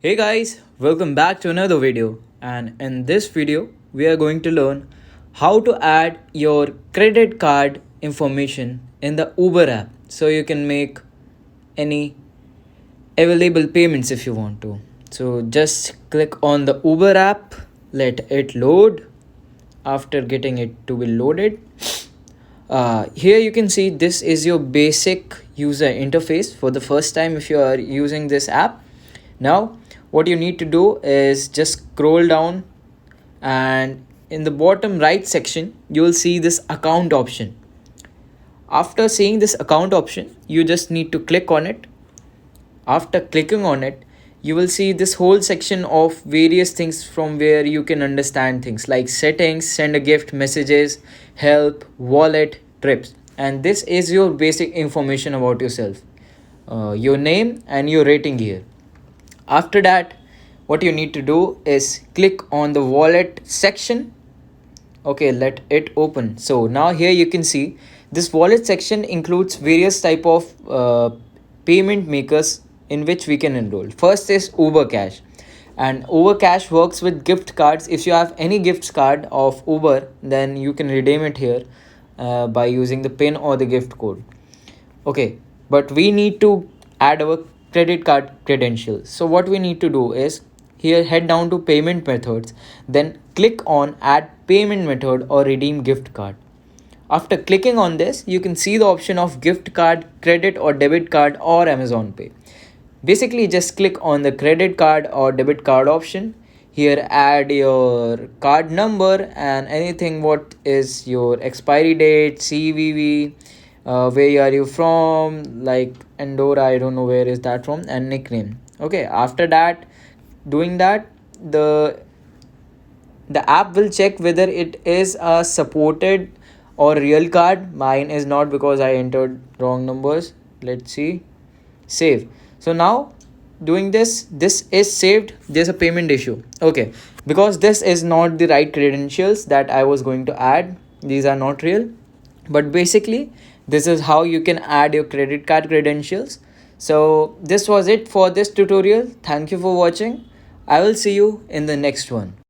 Hey guys, welcome back to another video. And in this video, we are going to learn how to add your credit card information in the Uber app so you can make any available payments if you want to. So just click on the Uber app, let it load. After getting it to be loaded, here you can see this is your basic user interface for the first time if you are using this app. Now what you need to do is just scroll down, and in the bottom right section you will see this account option. After seeing this account option, you just need to click on it. After clicking on it, you will see this whole section of various things from where you can understand things like settings, send a gift, messages, help, wallet, trips. And this is your basic information about yourself, your name and your rating here. After that, what you need to do is click on the wallet section. Okay, let it open. So now here you can see this wallet section includes various type of payment makers in which we can enroll. First is Uber Cash, and Uber Cash works with gift cards. If you have any gift card of Uber, then you can redeem it here by using the pin or the gift code. Okay, but we need to add our credit card credentials. So what we need to do is here head down to payment methods, then click on add payment method or redeem gift card. After clicking on this, you can see the option of gift card, credit or debit card or Amazon Pay. Basically just click on the credit card or debit card option. Here add your card number and anything what is your expiry date, CVV, where are you from, like Andorra, I don't know where is that from, and nickname. Okay, after that, doing that, the app will check whether it is a supported or real card. Mine is not because I entered wrong numbers. Let's see, save. So now doing this is saved. There's a payment issue. Okay, because this is not the right credentials that I was going to add. These are not real, but basically this is how you can add your credit card credentials. So this was it for this tutorial. Thank you for watching. I will see you in the next one.